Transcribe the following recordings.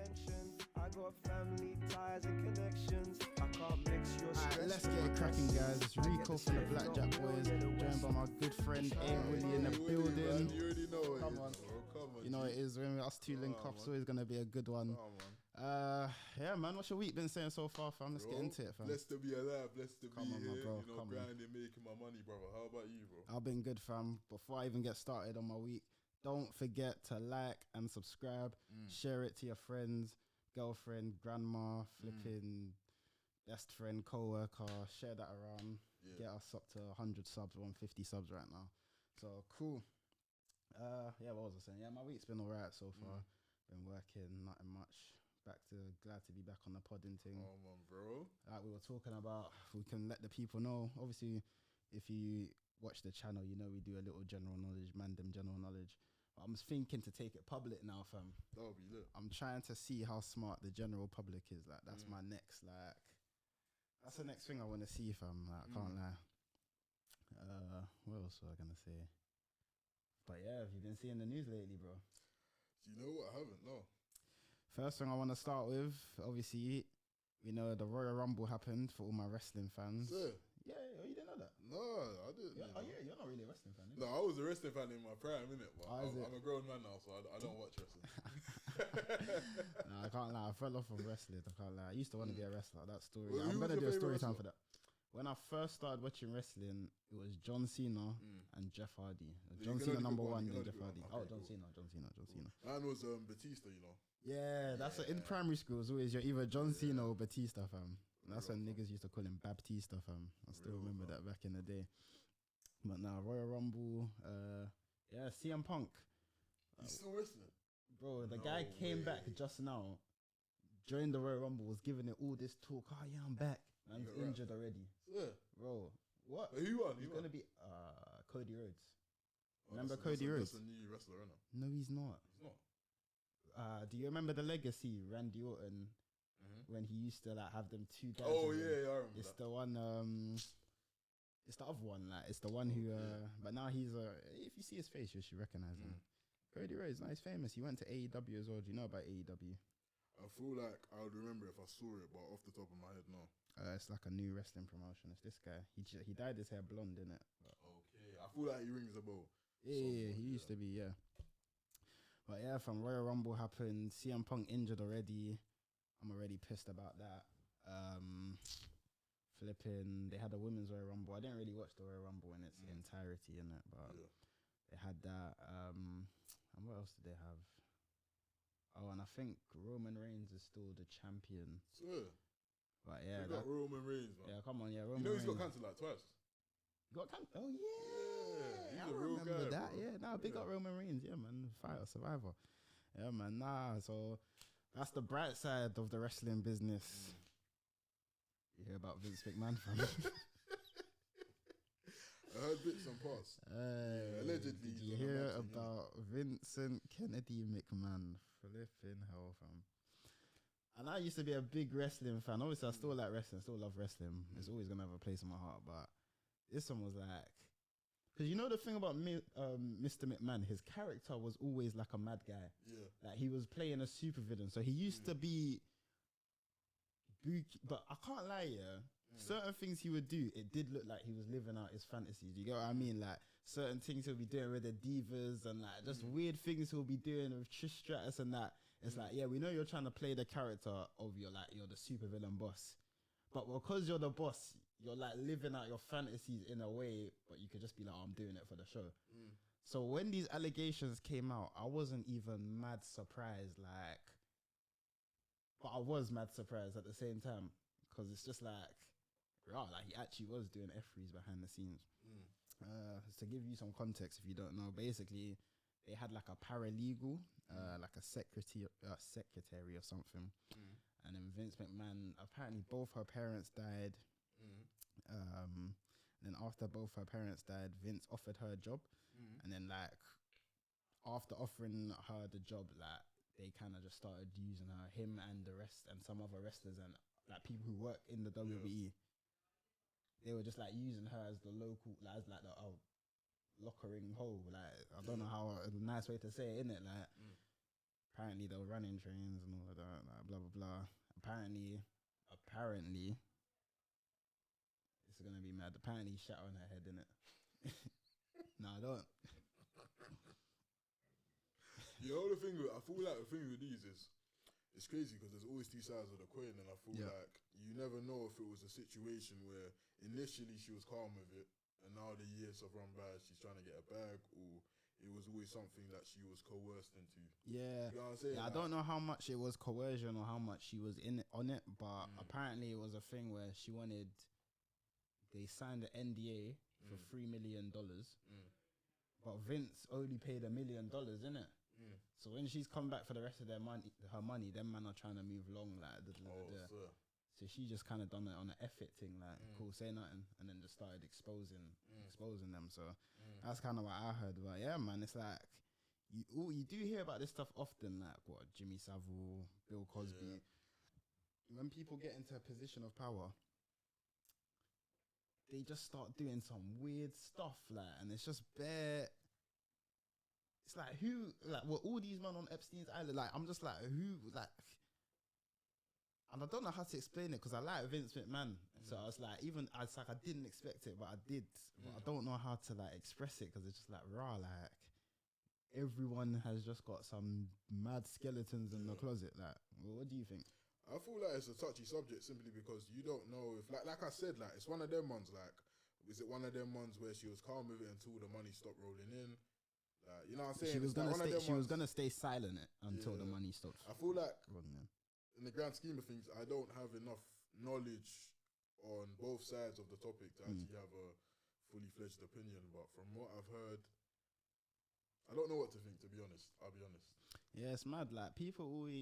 mention. I got family ties and connections. I can't mix your stress. Alright, let's get it cracking, guys. It's Ricco from the Blackjack Boys, joined by my good friend Awooly in the building. You already know it. Come on. Come on. You know what it is, when us two link up, it's always gonna be a good one. Yeah, man, what's your week been saying so far, fam? Let's get into it, fam. Blessed to be alive, blessed to be on, here. bro. You know, grinding, making my money, brother. How about you, bro? I've been good, fam. Before I even get started on my week, don't forget to like and subscribe. Share it to your friends, girlfriend, grandma, flipping best friend, co-worker. Share that around. Yeah. Get us up to 100 subs, 150 subs right now. So cool. Yeah, what was I saying? Yeah, my week's been alright so far. Been working, nothing much. Glad to be back on the podding thing. Come on, bro. Like we were talking about, we can let the people know. Obviously, if you watch the channel, you know we do a little general knowledge, general knowledge. But I'm thinking to take it public now, fam. That'll be lit. I'm trying to see how smart the general public is. Like that's my next, that's the next thing I want to see, fam. Like, I can't lie. What else was I gonna say? But yeah, have you been seeing the news lately, bro? Do you know what? I haven't, no. First thing I want to start with, obviously, you know, the Royal Rumble happened for all my wrestling fans. Sir. Yeah, you didn't know that? No, I didn't. Yeah, you're not really a wrestling fan, No, I was a wrestling fan in my prime, innit? But I'm a grown man now, so I don't watch wrestling. No, I can't lie. I fell off of wrestling. I can't lie. I used to want to be a wrestler. That story. Well, I'm going to do a story time wrestler? for that. When I first started watching wrestling, it was John Cena and Jeff Hardy. John Cena number one, then Jeff Hardy. Okay, John Cena. Mine was Batista, you know. Yeah, that's in primary school. It was always you're either John Cena or Batista, fam. And that's when niggas used to call him Baptista, fam. I still remember that back in the day. But now Royal Rumble, yeah, CM Punk. He's still wrestling? Bro, the guy came back just now, joined the Royal Rumble, was giving it all this talk. Oh yeah, I'm back. I'm injured already. Yeah. Bro, what? But who won? He's going to be Cody Rhodes. Oh, remember Cody Rhodes? That's a new wrestler, isn't it? No, he's not. He's not. Do you remember the legacy, Randy Orton, when he used to like have them two guys? Oh yeah, I remember. It's the one. It's the other one. Like it's the one who. But now he's if you see his face, you should recognize him. Cody Rhodes, now he's famous. He went to AEW as well. Do you know about AEW? I feel like I would remember if I saw it, but off the top of my head, no. It's like a new wrestling promotion. It's this guy. He dyed his hair blonde, innit? Okay, I feel like he rings a bell. Yeah, he used to be, yeah. But yeah, from Royal Rumble happened, CM Punk injured already. I'm already pissed about that. Flipping, they had a women's Royal Rumble. I didn't really watch the Royal Rumble in its entirety, innit? But they had that. And what else did they have? Oh, and I think Roman Reigns is still the champion. Sure. But yeah, they got Roman Reigns, man. Yeah, come on, yeah, Roman. You know he's Reigns. got cancelled like twice. Got cancelled? Oh yeah, he's I a real remember guy, that. bro. Yeah, nah, big up Roman Reigns. Yeah, man, fighter, survivor. Yeah, man, nah. So that's the bright side of the wrestling business. You hear about Vince McMahon, fam? I heard bits and parts. Allegedly. Did you hear about Vincent Kennedy McMahon? Flipping hell, fam. And I used to be a big wrestling fan. Obviously, I still like wrestling, still love wrestling. It's always going to have a place in my heart. But this one was like... Because you know the thing about Mr. McMahon, his character was always like a mad guy. Yeah. Like he was playing a supervillain. So he used to be... But I can't lie, yeah. Certain things he would do, it did look like he was living out his fantasies. You get what I mean? Like certain things he'll be doing with the divas and like just weird things he'll be doing with Trish Stratus and that. It's like, yeah, we know you're trying to play the character of you're the supervillain boss. But because you're the boss, you're like living out your fantasies in a way, but you could just be like, oh, I'm doing it for the show. So when these allegations came out, I wasn't even mad surprised, but I was mad surprised at the same time. Because it's just like, like he actually was doing F3s behind the scenes. To give you some context, if you don't know, basically they had like a paralegal, like a secretary or something. And then Vince McMahon, apparently both her parents died. And then after both her parents died, Vince offered her a job. And then like after offering her the job, like they kind of just started using her, him and the rest, and some other wrestlers and like people who work in the WWE. They were just like using her as the local, like, as like the lockering hole. Like I don't know how a nice way to say it, innit? Like apparently they were running trains and all of that, like blah blah blah. Apparently, it's gonna be mad. Apparently, he shot on her head, innit? No, I don't. You know the thing. I feel like the thing with these is, it's crazy because there's always two sides of the coin, and I feel like you never know if it was a situation where initially she was calm with it, and now the years have run by, she's trying to get a bag, or it was always something that she was coerced into. Yeah, you know what I'm saying? Yeah, I don't know how much it was coercion or how much she was on it, but apparently it was a thing where she wanted. They signed an NDA for $3 million, but Vince only paid $1 million, innit? So when she's come back for the rest of her money, them man are trying to move along like. So she just kind of done it on an effort thing, like cool, say nothing, and then just started exposing them. So that's kind of what I heard. But yeah, man, it's like you do hear about this stuff often, like what Jimmy Savile, Bill Cosby. When people get into a position of power, they just start doing some weird stuff, like, and it's just bare. It's like were all these men on Epstein's island? Like, I'm just like, who, like, and I don't know how to explain it because I like Vince McMahon. So I was like, I didn't expect it, but I did. But I don't know how to like express it because it's just like raw, like everyone has just got some mad skeletons in the closet. Like, well, what do you think? I feel like it's a touchy subject simply because you don't know if, like I said, like it's one of them ones. Like, is it one of them ones where she was calm with it until the money stopped rolling in? You know what I'm saying? She was gonna stay silent until the money stopped. I feel like in the grand scheme of things, I don't have enough knowledge on both sides of the topic to actually have a fully fledged opinion. But from what I've heard, I don't know what to think. To be honest, I'll be honest. Yeah, it's mad. Like people who are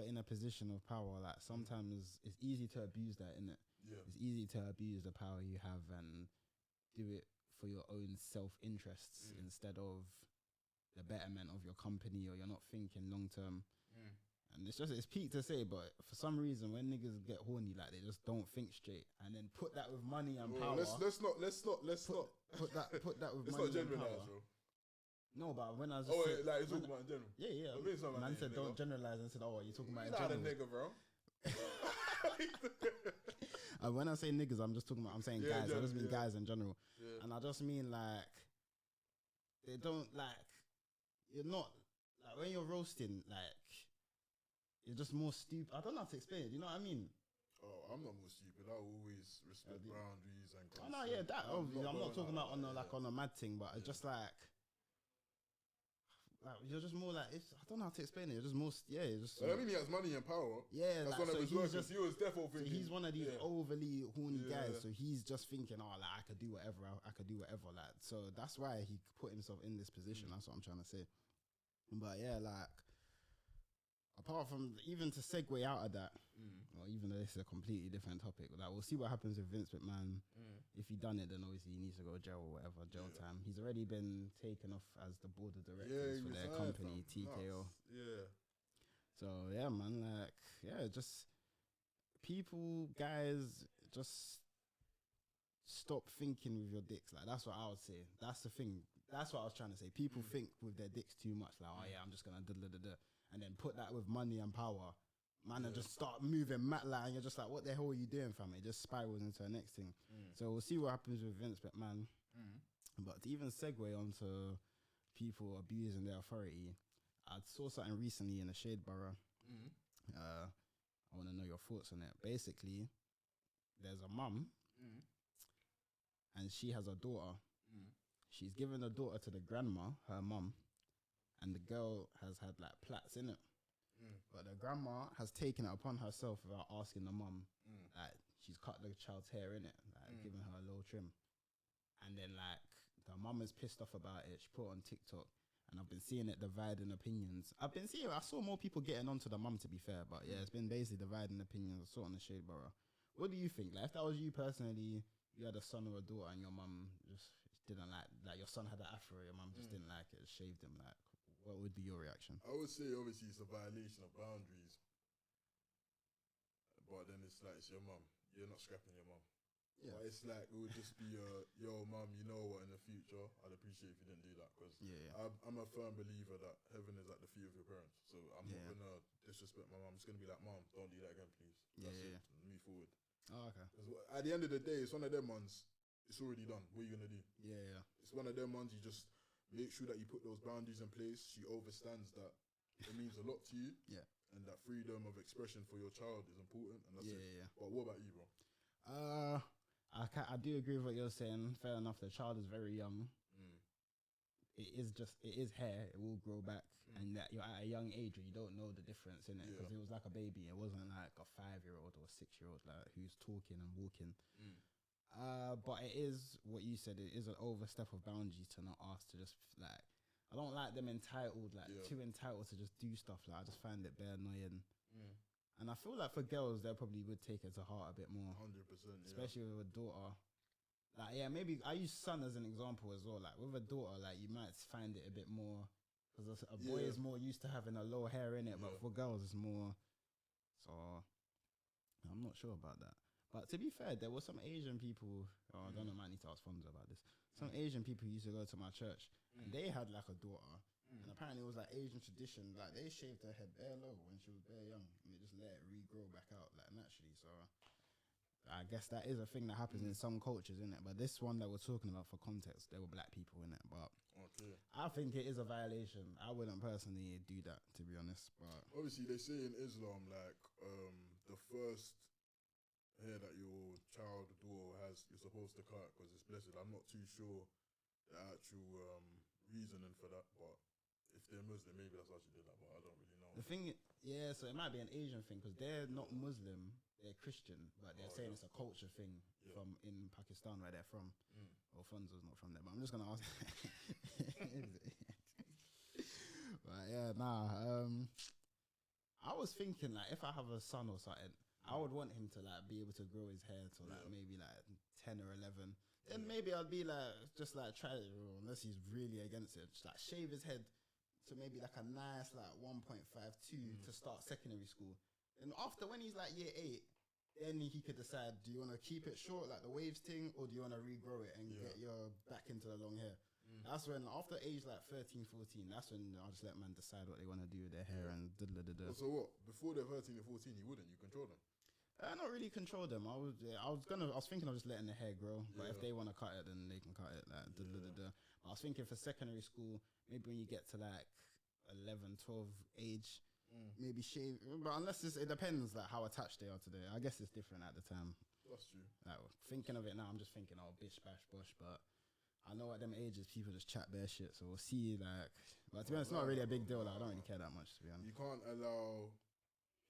in a position of power, like sometimes it's easy to abuse that, innit? Yeah, it's easy to abuse the power you have and do it for your own self-interests instead of the betterment of your company, or you're not thinking long-term. And it's peak to say, but for some reason when niggas get horny, like they just don't think straight, and then put that with money and power. Let's not put that with let's money not and power. Bro. No, but when I was like you're talking about in general. Yeah. Man said don't generalize, and said, oh, you're talking about in general. general. Not a nigga, bro. When I say niggas, I'm saying guys. I just mean guys in general. Yeah. And I just mean like they don't like, you're not like when you're roasting, like you're just more stupid. I don't know how to explain it. You know what I mean? Oh, I'm not more stupid. I always respect boundaries and. Oh no, yeah, that obviously. I'm not talking about on a mad thing, but it's just like you're just more like, I don't know how to explain it. You're just more, you're just. I mean, he has money and power. Yeah, that's like, one of his workers. He was definitely thinking. So he's one of these overly horny guys. So he's just thinking, oh, like I could do whatever. Like, so that's why he put himself in this position. That's what I'm trying to say. But yeah, like apart from even to segue out of that, or even though this is a completely different topic, like we'll see what happens with Vince McMahon. If he done it, then obviously he needs to go to jail or whatever, jail time. He's already been taken off as the board of directors for their company, TKO. Yeah. So yeah, man, like just people, guys, just stop thinking with your dicks. Like that's what I would say. That's the thing. That's what I was trying to say. People think with their dicks too much. Like, oh yeah, I'm just gonna and then put that with money and power. Man, and just start moving mad, like, and you're just like, what the hell are you doing, fam? It just spirals into the next thing. So we'll see what happens with Vince McMahon. But to even segue onto people abusing their authority, I saw something recently in the Shade Borough. I want to know your thoughts on it. Basically, there's a mum, and she has a daughter. She's given the daughter to the grandma, her mum, and the girl has had like plaits in it. But the grandma has taken it upon herself without asking the mum. Like she's cut the child's hair in it, like giving her a little trim. And then like the mum is pissed off about it. She put it on TikTok, and I've been seeing it dividing opinions. I saw more people getting onto the mum, to be fair, but yeah, it's been basically dividing opinions. I saw it on the Shade Borough. What do you think? Like if that was you personally, you had a son or a daughter, and your mum just didn't like your son had an afro, your mum just didn't like it, shaved him, like what would be your reaction? I would say obviously it's a violation of boundaries, but then it's like it's your mum. You're not scrapping your mum. Yeah. But it's like, it would just be yo, mum, you know what, in the future, I'd appreciate if you didn't do that. Because I'm a firm believer that heaven is at the feet of your parents. So I'm not going to disrespect my mum. I'm just going to be like, mum, don't do that again, please. That's it. Move forward. Oh, okay. At the end of the day, it's one of them ones, it's already done. What are you going to do? Yeah. It's one of them ones, you just make sure that you put those boundaries in place. She understands that it means a lot to you. Yeah. And that freedom of expression for your child is important. And that's it. Yeah. But what about you, bro? I do agree with what you're saying. Fair enough. The child is very young. It is hair. It will grow back, and that you're at a young age where you don't know the difference in it, because it was like a baby. It wasn't like a 5-year-old or a 6-year-old like who's talking and walking. But it is what you said. It is an overstep of boundaries to not ask to just like. I don't like them entitled, too entitled to just do stuff. Like I just find it bare annoying. And I feel like for girls, they probably would take it to heart a bit more. 100%. Especially with a daughter. Like, yeah, maybe I use son as an example as well. Like, with a daughter, like, you might find it a bit more, because a boy is more used to having a low hair in it, but for girls, it's more. So, I'm not sure about that. But to be fair, there were some Asian people, I don't know, I might need to ask Fonzo about this. Some Asian people used to go to my church, and they had like a daughter. And apparently it was like Asian tradition, like they shaved her head bare low when she was bare young, and they just let it regrow back out like naturally. So I guess that is a thing that happens in some cultures, isn't it? But this one that we're talking about, for context, there were black people in it. But I think it is a violation. I wouldn't personally do that, to be honest. But obviously they say in Islam, like the first hair that your child or daughter has, you're supposed to cut because it's blessed. I'm not too sure the actual reasoning for that, but if they're Muslim, maybe that's why she did that, but I don't really know. The thing, so it might be an Asian thing, because they're not Muslim, they're Christian, but they're saying it's a culture thing from in Pakistan where they're from. Well, Fonzo's not from there, but I'm just gonna ask. But I was thinking like if I have a son or something, I would want him to like be able to grow his hair to like maybe like 10 or 11. Then maybe I'd be like just like try it, unless he's really against it, just like shave his head to maybe like a nice like 1.52 to start secondary school. And after, when he's like year 8, then he could decide, do you want to keep it short like the waves thing, or do you want to regrow it and get your back into the long hair? That's when, after age like 13, 14, that's when I'll just let man decide what they want to do with their hair and So what, before they're 13 or 14, you wouldn't, you control them? Not really control them. I was thinking of just letting the hair grow, but if they want to cut it, then they can cut it. Like But I was thinking for secondary school, maybe when you get to like 11, 12 age, maybe shave. But unless it depends like how attached they are to I guess it's different at the time. That's true. Like thinking of it now, I'm just thinking, bish bash bosh. But I know at them ages people just chat bare shit. So we'll see. Like, but to be honest, it's not really a big deal. Like, I don't really care that much, to be honest. You can't allow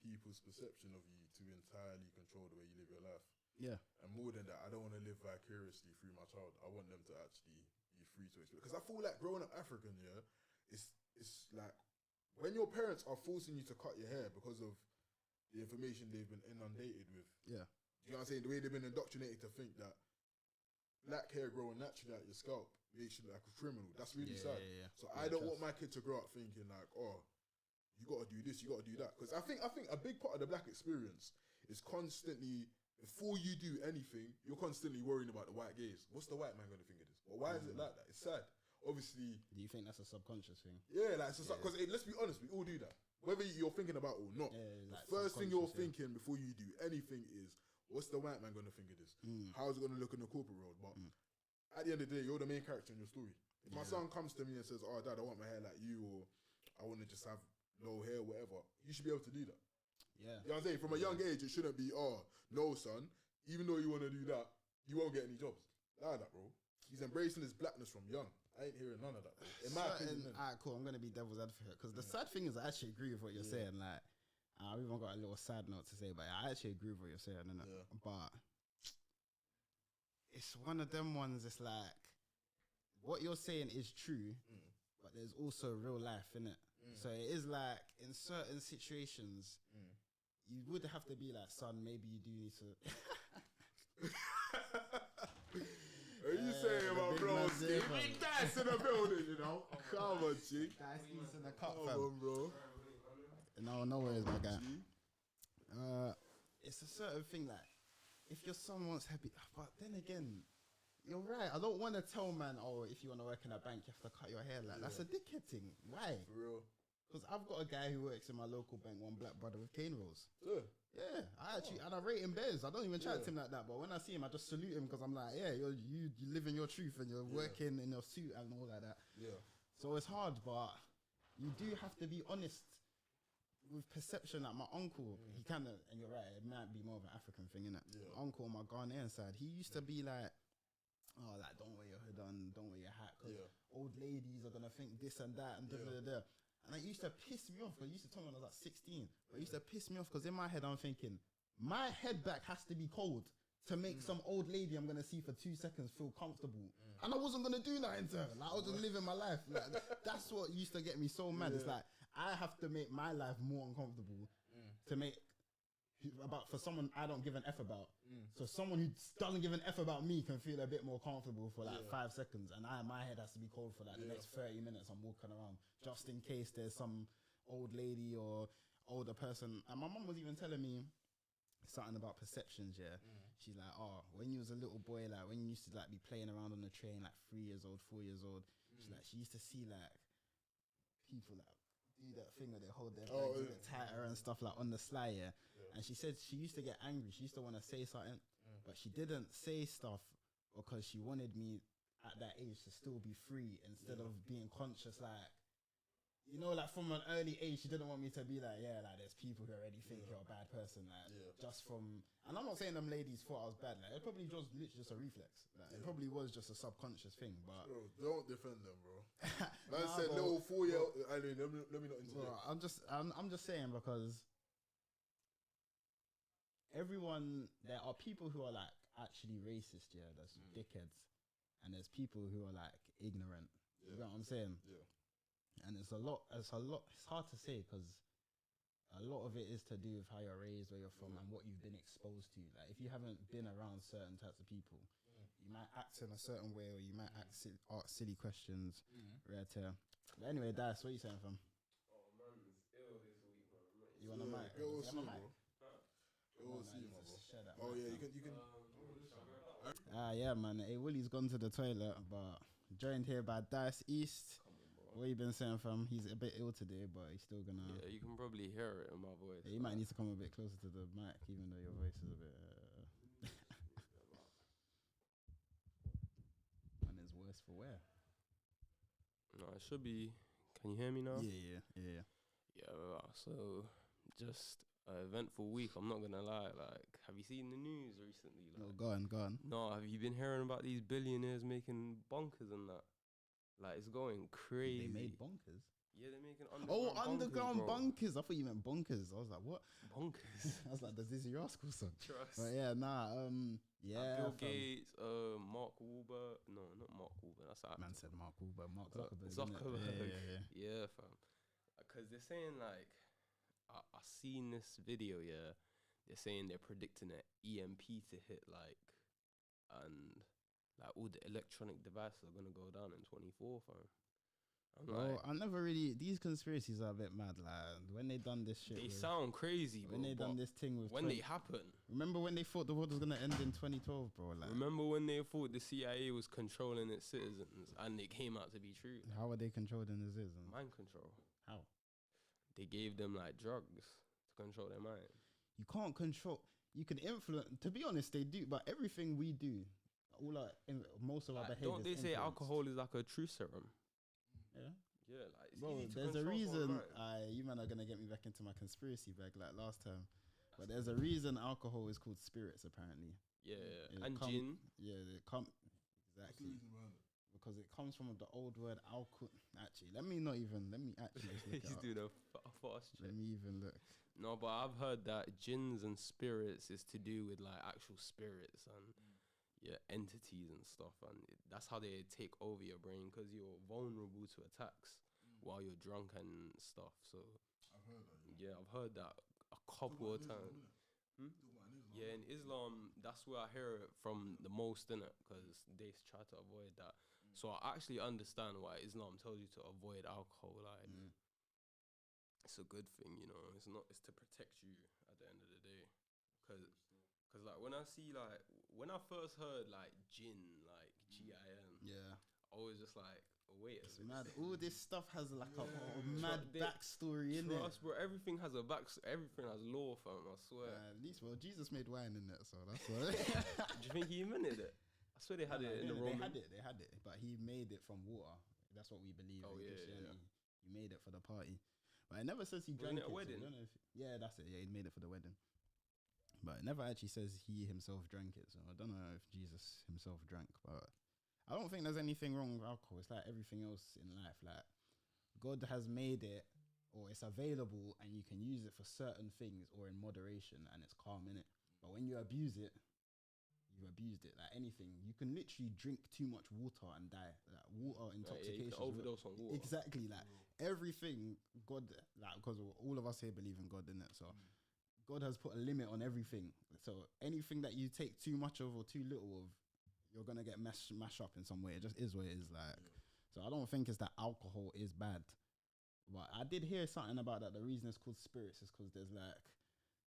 people's perception of you to entirely control the way you live your life. Yeah. And more than that, I don't want to live vicariously through my child. I want them to actually be free to experience. Because I feel like growing up African, it's like when your parents are forcing you to cut your hair because of the information they've been inundated with. Yeah. You know what I'm saying? The way they've been indoctrinated to think that black hair growing naturally at your scalp makes you look like a criminal. That's really sad. So I don't want my kid to grow up thinking like, you got to do this, you got to do that. Because I think a big part of the black experience is constantly, before you do anything, you're constantly worrying about the white gaze. What's the white man going to think of this? Well, why is it like that? It's sad. Obviously. Do you think that's a subconscious thing? Yeah, like, because let's be honest, we all do that. Whether you're thinking about it or not. The first thing you're thinking before you do anything is, what's the white man going to think of this? How's it going to look in the corporate world? But at the end of the day, you're the main character in your story. If my son comes to me and says, Dad, I want my hair like you, or I want to just have low hair, whatever, you should be able to do that. Yeah. You know what I'm saying? From a young age, it shouldn't be, no, son, even though you want to do that, you won't get any jobs. Like that, bro. He's embracing his blackness from young. I ain't hearing none of that, bro. In my opinion. Alright, cool. I'm going to be devil's advocate, because the sad thing is I actually agree with what you're saying. Like, I've even got a little sad note to say, but I actually agree with what you're saying, innit? Yeah. But it's one of them ones, it's like, what you're saying is true, but there's also real life, innit? So it is like, in certain situations, you would have to be like, son, maybe you do need to... What are you saying about bro? Big dice in the building, you know? Come on, G. Dice in the cup, Come on, bro. No worries, my guy. It's a certain thing like, if you're someone's happy, but then again, you're right. I don't want to tell man, oh, if you want to work in a bank, you have to cut your hair. Like that's a dickhead thing. Why? For real. Because I've got a guy who works in my local bank, one black brother with cane rolls. Yeah. I actually, and I rate him bears. I don't even chat to him like that. But when I see him, I just salute him because I'm like, yeah, you live in your truth and you're working in your suit and all like that. Yeah. So it's hard, but you do have to be honest with perception. Like my uncle, he kind of, and you're right, it might be more of an African thing, innit? Yeah. My uncle on my Ghanaian side, he used to be like, oh, like, don't wear your hood on, don't wear your hat, because old ladies are going to think this and that, and da. And it used to piss me off, because he used to tell me when I was like 16, but it used to piss me off, because in my head, I'm thinking, my head back has to be cold to make some old lady I'm going to see for 2 seconds feel comfortable. And I wasn't going to do nothing to her. Like, I was just living my life. Like, that's what used to get me so mad. It's like, I have to make my life more uncomfortable to make for someone I don't give an F about. So someone who doesn't give an F about me can feel a bit more comfortable for like 5 seconds, and my head has to be cold for like the next 30 minutes. I'm walking around just in case there's some old lady or older person. And my mum was even telling me something about perceptions. She's like, oh, when you was a little boy, like when you used to like be playing around on the train, like 3 years old, 4 years old, she's like, she used to see like people like do that thing where they hold their bags a bit tighter and stuff like on the sly, and she said she used to get angry. She used to want to say something, but she didn't say stuff because she wanted me at that age to still be free instead of being conscious, like, you know, like from an early age, she didn't want me to be like, like there's people who already think you're a bad person, like just from, and I'm not saying them ladies thought I was bad, like it probably just literally just a reflex, like it probably was just a subconscious thing, but bro, don't defend them, bro. Man said little 4-year-old. I mean, let me not interject. I'm just saying, because there are people who are like actually racist, that's dickheads, and there's people who are like ignorant. You know what I'm saying? And it's hard to say, because a lot of it is to do with how you're raised, where you're from, and what you've been exposed to. Like if you haven't been around certain types of people, you might act in a certain way, or you might ask silly questions. But anyway, Dice, what are you saying, fam? Oh man, it's ill this week, man. You want a mic? Go You see, have a bro. mic? Go see, my bro. Share that Oh mic, yeah, fam. you can. Yeah, man. Hey, Wooly's gone to the toilet, but joined here by Dice East. What you been saying, fam? He's a bit ill today, but he's still gonna. Yeah, you can probably hear it in my voice. Yeah, you might need to come a bit closer to the mic, even though your voice is a bit. And it's worse for wear. No, it should be. Can you hear me now? Yeah. Yeah. So, just an eventful week. I'm not gonna lie. Like, have you seen the news recently? Like, No, go on. No, have you been hearing about these billionaires making bonkers and that? Like, it's going crazy. They made bonkers. Yeah, they're making underground underground bunkers. bunkers. I thought you meant bonkers. I was like, what? Bonkers. I was like, does this your school song? Trust. But yeah, Bill Gates, Mark Wahlberg. No, not Mark Wahlberg. That's Man said Mark Wahlberg. Mark Zuckerberg. Zuckerberg. Yeah. Yeah, fam. Because they're saying, like, I seen this video, they're saying they're predicting an EMP to hit, like, and, like, all the electronic devices are going to go down in 24, fam. Well, I never really. These conspiracies are a bit mad. Like when they done this shit, they sound crazy. When they done this thing with when they happen. Remember when they thought the world was gonna end in 2012, bro? Like, remember when they thought the CIA was controlling its citizens, and it came out to be true. How are they controlling the citizens? Mind control. How? They gave them like drugs to control their mind. You can't control. You can influence. To be honest, they do. But everything we do, most of our behaviors. Don't they say alcohol is like a truth serum? Yeah, like it's bro, easy to there's a control reason. someone, You man are gonna get me back into my conspiracy bag like last time. But there's a reason alcohol is called spirits, apparently. Yeah, and gin. Yeah, they come exactly because it comes from the old word alcohol. Actually, let me actually just look it He's up. doing a fast check. Let me even look. No, but I've heard that gins and spirits is to do with like actual spirits and entities and stuff, and that's how they take over your brain because you're vulnerable to attacks while you're drunk and stuff. So I've heard that. Yeah, I've heard that a couple of times. Yeah, in Islam, that's where I hear it from the most, innit? Because they try to avoid that. So I actually understand why Islam tells you to avoid alcohol. Like, it's a good thing, you know. It's to protect you at the end of the day. Because Cause like when I see like when I first heard like gin, like GIN, Yeah. I was just like, oh, wait, It's mad. All this stuff has like a mad They- backstory in it. trust, bro. Everything has a everything has lore, fam. I swear. At least, well, Jesus made wine in it, so that's why. Do you think he invented it? I swear they had it in the Roman. They had it, but he made it from water. That's what we believe Oh, in yeah, Christianity. He made it for the party, but it never says he Wasn't drank it a it. wedding? So I don't know if, yeah, that's it. Yeah, he made it for the wedding, but it never actually says he himself drank it. So I don't know if Jesus himself drank, but I don't think there's anything wrong with alcohol. It's like everything else in life. Like God has made it, or it's available, and you can use it for certain things or in moderation, and it's calm in it. But when you abuse it, you've abused it. Like anything, you can literally drink too much water and die. Like water intoxication, you can overdose on water. Exactly. Like everything, God, like because all of us here believe in God, in it. So God has put a limit on everything. So anything that you take too much of or too little of, you're gonna get mashed up in some way. It just is what it is. Like, so I don't think it's that alcohol is bad. But I did hear something about that. The reason it's called spirits is because there's like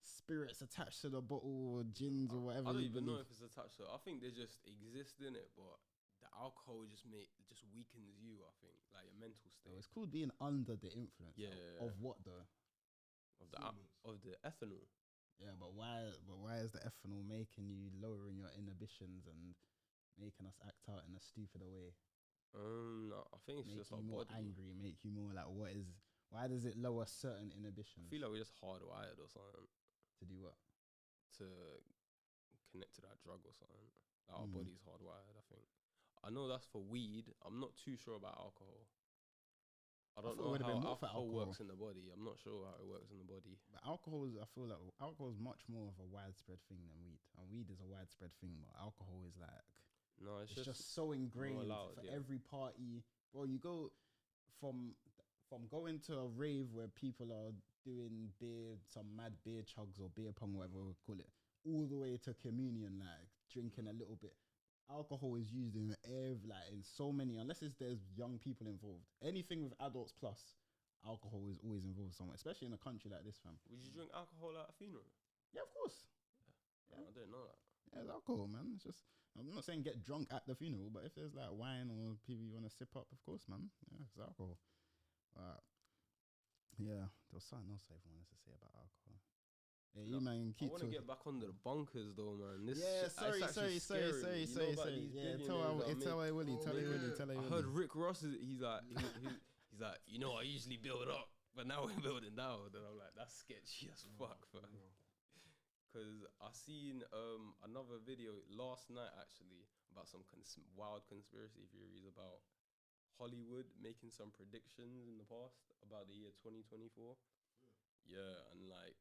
spirits attached to the bottle or gins or whatever. I don't you even know believe. if it's attached to it. I think they just exist in it, but the alcohol just weakens you. I think like your mental So state it's called being under the influence. Yeah. Of what though? of the ethanol. Yeah, but why? But why is the ethanol making you lowering your inhibitions and making us act out in a stupider way? No, I think it's Make just you our more body. angry. Make you more like what is? Why does it lower certain inhibitions? I feel like we're just hardwired or something To do what? to connect to that drug or something. Like our Mm. body's hardwired. I think. I know that's for weed. I'm not too sure about alcohol. I don't thought it know would've been how more for alcohol alcohol. works in the body. I'm not sure how it works in the body. But alcohol is, I feel like alcohol is much more of a widespread thing than weed. And weed is a widespread thing, but alcohol is like No, it's it's just so ingrained loud, for yeah. every party. Bro, you go from going to a rave where people are doing some mad beer chugs or beer pong, whatever we call it, all the way to communion, like drinking a little bit. Alcohol is used in in so many, unless there's young people involved. Anything with adults plus, alcohol is always involved somewhere, especially in a country like this, fam. Would you drink alcohol at a funeral? Yeah, of course. I didn't know that. Yeah, it's alcohol, man. It's just, I'm not saying get drunk at the funeral, but if there's like wine or people you want to sip up, of course, man. Yeah, it's alcohol. Yeah, there was something else I wanted to say about alcohol. Yeah, you man, I keep want to talking. get back onto the bunkers though, man. Yeah, sorry. Tell Awooly. I heard Rick Ross. He's like, he's like, you know, I usually build up, but now we're building down. And I'm like, that's sketchy as fuck, fam. Because I seen another video last night actually about some wild conspiracy theories about Hollywood making some predictions in the past about the year 2024. Yeah, and like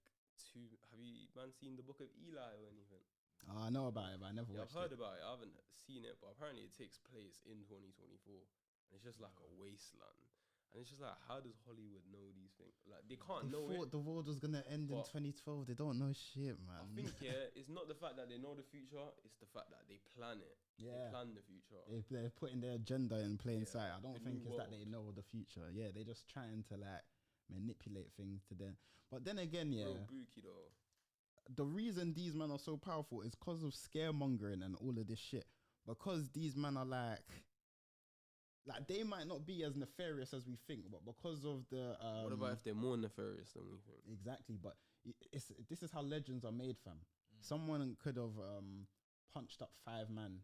have you man seen the Book of Eli or anything? I know about it, but I never watched I've heard it. about it. I haven't seen it, but apparently it takes place in 2024, and it's just like a wasteland. And it's just like, how does Hollywood know these things? Like they can't They know thought it. the world was gonna end in But 2012. They don't know shit, man. I think it's not the fact that they know the future; it's the fact that they plan it. Yeah. They plan the future. They're putting their agenda in plain Yeah, sight. I don't the think new it's that they world. know the future. Yeah, they're just trying to like manipulate things to them. But then again, yeah, Real bookie though. the reason these men are so powerful is because of scaremongering and all of this shit. Because these men are like they might not be as nefarious as we think, but because of the What about if they're more nefarious than we think? exactly, but this is how legends are made, fam. Someone could have punched up 5 men,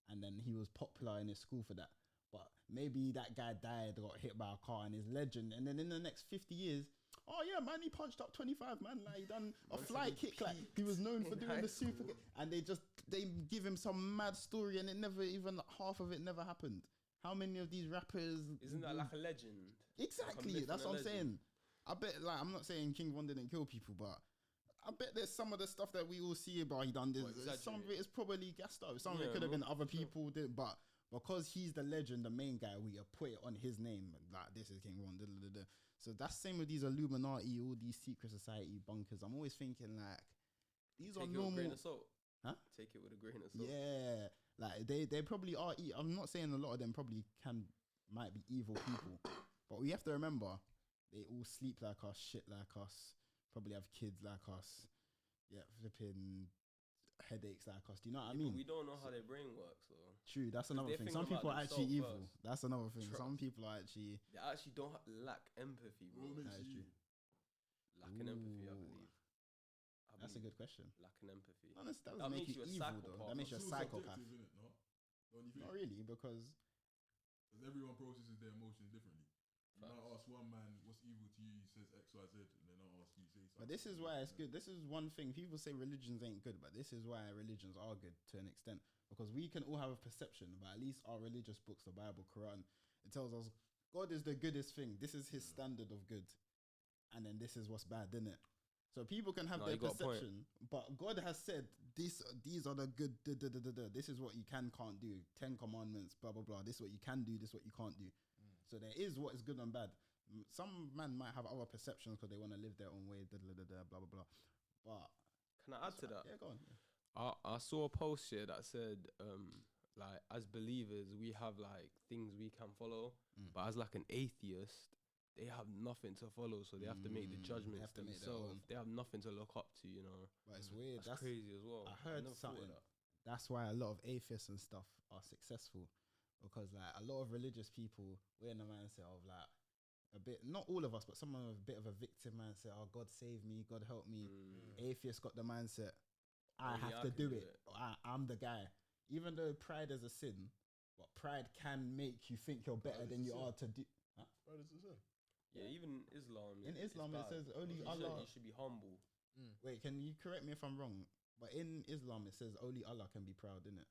and then he was popular in his school for that. But maybe that guy died or got hit by a car and his legend, and then in the next 50 years, oh yeah, man, he punched up 25 man, like he done a fly kick, like he was known for doing the super kick, and they give him some mad story, and it never even half of it never happened. How many of these rappers? Isn't that like a legend? Exactly, myth that's and a what I'm saying. I bet, I'm not saying King Von didn't kill people, but I bet there's some of the stuff that we all see about he done. Some of it is probably gassed up. Some of it could have been other people did, but because he's the legend, the main guy, we put it on his name. Like this is King Von. So that's same with these Illuminati, all these secret society bunkers. I'm always thinking like these are Take it with a normal. grain of salt. Huh? Take it with a grain of salt. Yeah, like they probably are. I'm not saying a lot of them probably might be evil people, but we have to remember they all sleep like us, shit like us, probably have kids like us. Yeah, flipping. headaches like us. Do you know what I But mean? we don't know how their brain works, though. True, that's another they thing. think Some about people are actually evil. themselves first. That's another thing. Trust. Some people are actually. They actually don't lack empathy, bro. What That makes is you? true. Lacking empathy, I Ooh. believe. That's a good question. Lacking empathy. That That doesn't make makes you you a evil though. psychopath. That makes you a It's all psychopath. subjective, innit? No? Don't you think? Not really, because Because everyone processes their emotions differently. You Facts. might ask one man, what's evil to you? He says X, Y, Z, and then I'll ask you, say something. but this is why it's good. This is one thing. People say religions ain't good, but this is why religions are good to an extent. Because we can all have a perception, but at least our religious books, the Bible, Quran, it tells us God is the goodest thing. This is his standard of good. And then this is what's bad, isn't it? So people can have No, their you got a point. perception, but God has said these are the good. This is what you can't do. 10 commandments, blah blah blah. This is what you can do. This is what you can't do. So there is what is good and bad. Some man might have other perceptions because they want to live their own way. Blah blah blah. But Can I add to that? yeah, go on. I saw a post here that said, like, as believers, we have like things we can follow, but as like an atheist, they have nothing to follow, so they have to make the judgments have to make their themselves. own. They have nothing to look up to, you know. But it's weird. That's crazy as well. I heard never thought of something. that. That's why a lot of atheists and stuff are successful, because like a lot of religious people, we're in the mindset of like a bit, not all of us, but some of a bit of a victim mindset. Oh, God save me, God help me. Atheists got the mindset, I Only have I to can do do it. I'm the guy. Even though pride is a sin, but pride can make you think you're better Pride is than a you sin. are to do. Right, it's the same. Yeah, even Islam. In it's Islam, it bad. says only You Allah. should be humble. Wait, can you correct me if I'm wrong? But in Islam, it says only Allah can be proud, innit?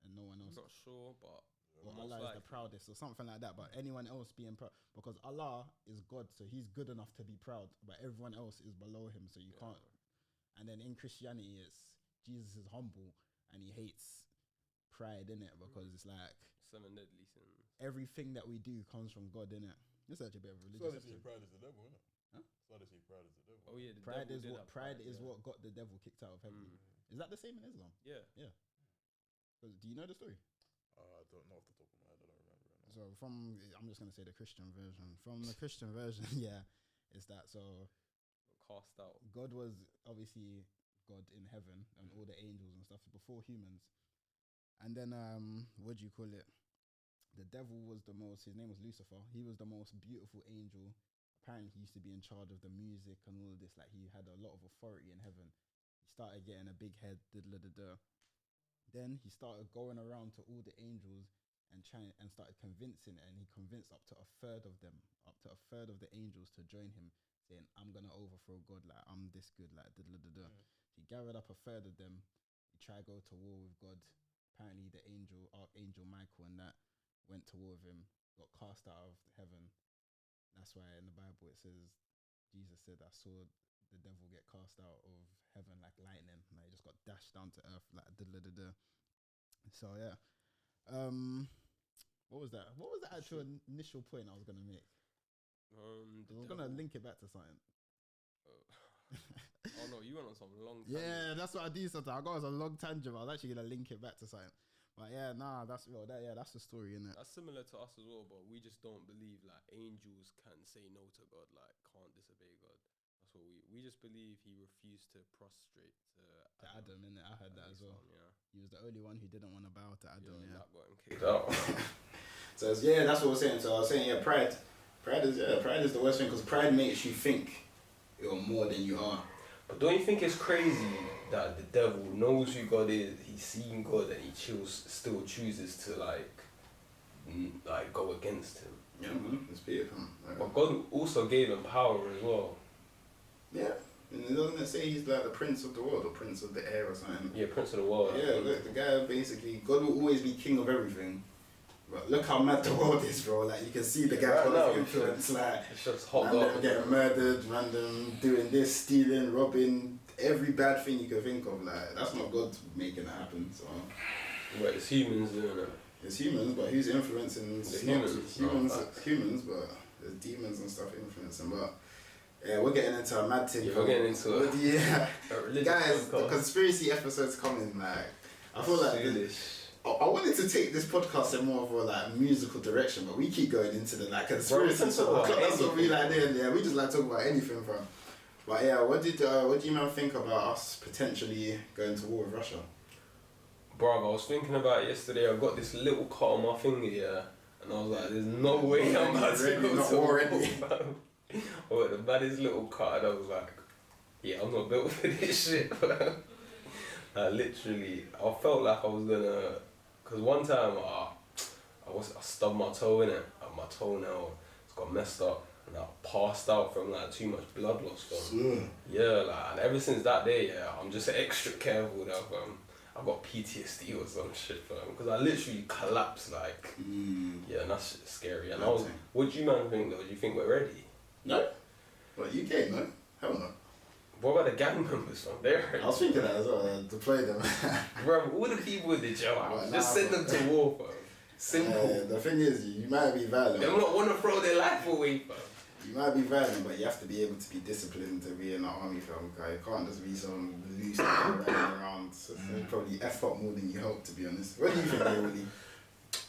And no one I'm else. not sure, but Or most Allah is the likely. proudest or something like that. But anyone else being proud, because Allah is God, so he's good enough to be proud, but everyone else is below him, so you Yeah. can't. And then in Christianity, it's Jesus is humble and he hates pride, innit? Because it's like 7 deadly sins. everything that we do comes from God, innit? This is actually a bit of a That's why religious they say episode. pride is the devil, innit? Huh? That's why they say pride is the devil. Oh yeah, the Pride devil is did what have pride is yeah. what got the devil kicked out of heaven. Is that the same in Islam? Yeah. 'Cause do you know the story? I don't know off the top of my head. I don't remember it. No. So I'm just gonna say the Christian version. From the Christian version, yeah, it's that. So Cast out. God was obviously God in heaven and all the angels and stuff before humans. And then what do you call it? The devil was the most. His name was Lucifer. He was the most beautiful angel. Apparently, he used to be in charge of the music and all of this. Like he had a lot of authority in heaven. He started getting a big head. Then he started going around to all the angels and trying and started convincing, and he convinced up to a third of them, up to a third of the angels to join him, saying, "I'm gonna overthrow God. Like I'm this good. Like He gathered up a third of them. He tried to go to war with God. Apparently, the Archangel Michael and that went to war with him. Got cast out of heaven. That's why in the Bible it says Jesus said, "I saw the devil get cast out of heaven like lightning." Like he just got dashed down to earth like . So yeah. What was that? What was the actual initial point I was gonna make? I was gonna link it back to something. Oh no, you went on some long. Yeah, that's what I do sometimes. I got on a long tangent. But I was actually gonna link it back to something. But yeah, that's the story, innit? That's similar to us as well, but we just don't believe like angels can say no to God, like can't disobey God. That's what we just believe he refused to prostrate to Adam, innit? I heard that as well. Yeah. He was the only one who didn't want to bow to Adam. Yeah. That got him kicked out. So yeah, that's what I was saying. So I was saying, yeah, pride is the worst thing because pride makes you think you're more than you are. But don't you think it's crazy that the devil knows who God is, he's seen God, and he still chooses to like go against him? Yeah, man, it's beautiful. But God also gave him power as well. Yeah, and doesn't it say he's like the prince of the world or prince of the air or something? Yeah, Prince of the World. Yeah, look, the guy basically, God will always be king of everything. But look how mad the world is, bro. Like you can see the guy Right now, got his influence, like It's just hot random garbage. getting murdered, random doing this, stealing, robbing, every bad thing you can think of. Like that's not God making it happen. So But it's humans doing it. it's humans, but who's influencing? The humans, humans. humans, but there's demons and stuff influencing. But yeah, we're getting into a mad thing. Yeah, we're getting into it. Yeah, A religious guys, the podcast. conspiracy episode's coming. Like I feel like I wanted to take this podcast in more of a like musical direction, but we keep going into the like conspiracy Bro, we can stuff. talk about That's what we anything. like doing. Yeah, we just like talk about anything, bro. But yeah, what do you man think about us potentially going to war with Russia? Bro, I was thinking about it yesterday. I got this little cut on my finger, yeah, and I was like, "There's no way I'm about to go to war." I got the baddest little cut, and I was like, "Yeah, I'm not built for this shit." Literally, I felt like I was gonna, cause one time I stubbed my toe in it, and my toenail got messed up, and I passed out from like too much blood loss. Yeah, like, and ever since that day, yeah, I'm just extra careful now. I got PTSD or some shit, because I literally collapsed. Like, yeah, and that's scary. And what do you man think though? Do you think we're ready? No. What, UK? No, hell no. What about the gang members, fam? They're ready. I was thinking that as well, deploy them. Bro, all the people in the jail house, just send them to war, fam. Simple. The thing is, you might be violent. They don't want to throw their life away, fam. You might be violent, but you have to be able to be disciplined to be in the army, fam. You can't just be some loose running around. So probably F up more than you hope, to be honest. What do you think, Awooly?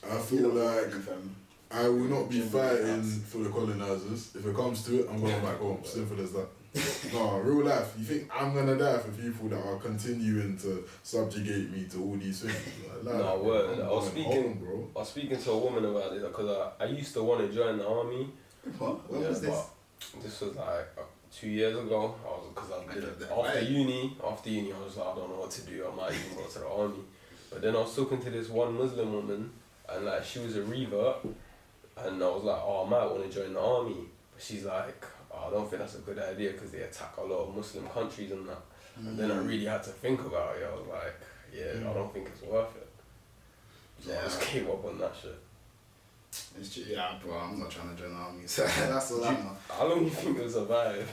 I feel like I will not be fighting for the colonizers. If it comes to it, I'm going back home. Simple as that. No, real life. You think I'm gonna die for people that are continuing to subjugate me to all these things? Like, no, word. I was speaking to a woman about it because I used to want to join the army. What? When was this? This was like 2 years ago. After uni, I was like, I don't know what to do. I might even go to the army. But then I was talking to this one Muslim woman, and like she was a revert, and I was like, oh, I might want to join the army. But she's like, I don't think that's a good idea because they attack a lot of Muslim countries and that. And then I really had to think about it. I was like, yeah, I don't think it's worth it. So I just gave up on that shit. It's true, yeah, bro. I'm not trying to join the army, so that's all I know. How long do you think you'll survive?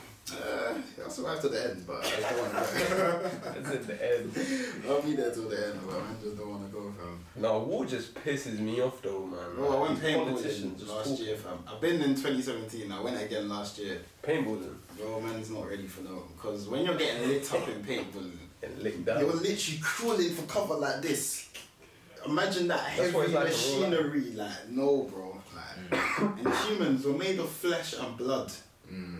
I'll survive to the end, but I don't want to go. It's at the end. I'll be there till the end, but I just don't want to go, fam. No, war just pisses me off though, man. Bro, I went paintballing last year, fam. I've been in 2017. I went again last year. Paintballing? Bro, man's not ready for no. Because when you're getting lit up in paintballing, you're literally crawling for cover like this. Imagine that heavy machinery, like, no, bro. Like, and humans were made of flesh and blood.